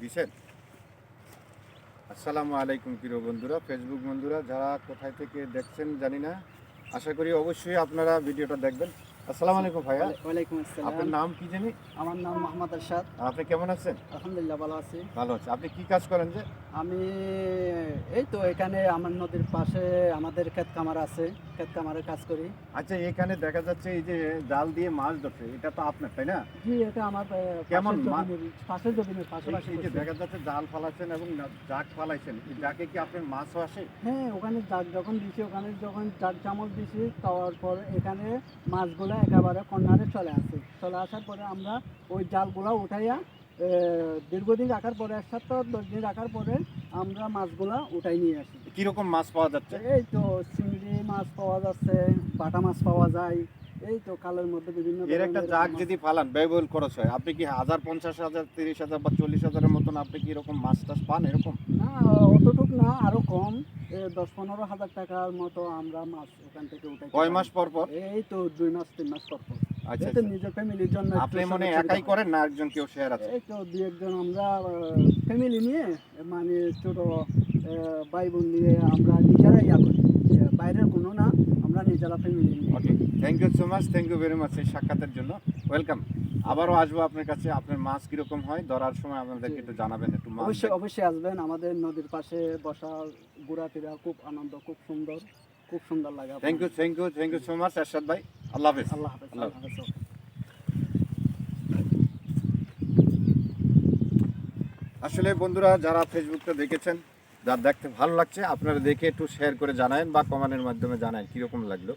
দিছেন। আসসালামু আলাইকুম প্রিয় বন্ধুরা, ফেসবুক বন্ধুরা যারা কোথায় থেকে দেখছেন জানি না, আশা করি অবশ্যই আপনারা ভিডিওটা দেখবেন। আসসালামু আলাইকুম ভাইয়া। ওয়ালাইকুম আপনার আসসালাম। নাম কি জানি? আমার নাম মোহাম্মদ আরশাদ। আপনি কেমন আছেন? আলহামদুলিল্লাহ ভালো আছি। ভালো আছে। আপনি কি কাজ করেন যে? আমি এই তো এখানে আমার নদীর পাশে আমাদের ক্ষেত খামার আছে, ক্ষেত খামারের কাজ করি। আচ্ছা, এখানে দেখা যাচ্ছে এই যে জাল দিয়ে মাছ ধরছে, এটা তো আপনার, তাই না? জি, এটা আমার কেমন পাশের জমিনের পাশাপাশি এই যে করছি। দেখা যাচ্ছে জাল ফালাচ্ছেন এবং জাগ ফালাইছেন, এই জাগে কি আপনার মাছও আসে? হ্যাঁ, ওখানে জাগ যখন দিছি, ওখানে যখন জাগ চামচ দিছি, তার পর এখানে মাছগুলো একেবারে কর্নারে চলে আসার পরে আমরা ওই জালগুলো উঠাইয়া দীর্ঘদিন রাখার পরে 1 সপ্তাহ 10 দিন রাখার পরে আমরা মাছগুলা উঠাই নিয়ে আসি। কিরকম মাছ পাওয়া যাচ্ছে? এই তো চিংড়ি মাছ পাওয়া যাচ্ছে, বাটা মাছ পাওয়া যায়, এই তো কালের মধ্যে বিভিন্ন এর একটা ধরনের জাগ মাছ। যদি ফালান ব্যয়বহুল খরচ হয়, আপনি কি 1000, 50,000, 30,000 বা 40,000-এর মতন আপনি কি এরকম মাছ টাছ পান এরকম? না, অতটুক না, আরো কম, 10-15 হাজার টাকার মতো আমরা মাছ ওখান থেকে উঠাই। কয় মাস পর পর? এই তো 2 মাস 3 মাস পর পর। আচ্ছা, যেহেতু আচ্ছা। নিজের ফ্যামিলির জন্য একটু আপনি মনে সুযোগ একাই সুবিধা করেন না একজন কেউ শেয়ার হয়। আছে? এই তো 2-1 জন আমরা ফ্যামিলি নিয়ে, মানে ছোট ভাই বোন নিয়ে আমরা নিজেরা করি। বাইরের কোনো না, আমরা নিজেরা ফ্যামিলি নিয়ে। Okay, thank you so much, thank you very much এই সাক্ষাতের জন্য। ওয়েলকাম। আবারও আসবো আপনার কাছে। আপনার মাছ কিরকম হয় ধরার সময় আমাদেরকে একটু জানাবেন, একটু মাছ অবশ্যই অবশ্যই আসবেন। আমাদের নদীর পাশে বসা, ঘোরাফেরা খুব আনন্দ, খুব সুন্দর, খুব সুন্দর লাগে। Thank you, thank you, thank you so much Ershad ভাই। আল্লাহ হাফেজ। আল্লাহ হাফেজ। আল্লাহ আল্লাহ হাফেজ। আসলে বন্ধুরা যারা ফেসবুকটা দেখেছেন, যার দেখতে ভালো লাগছে, আপনারা দেখে একটু শেয়ার করে জানায়েন বা কমেন্টের মাধ্যমে জানায়েন কীরকম লাগলো।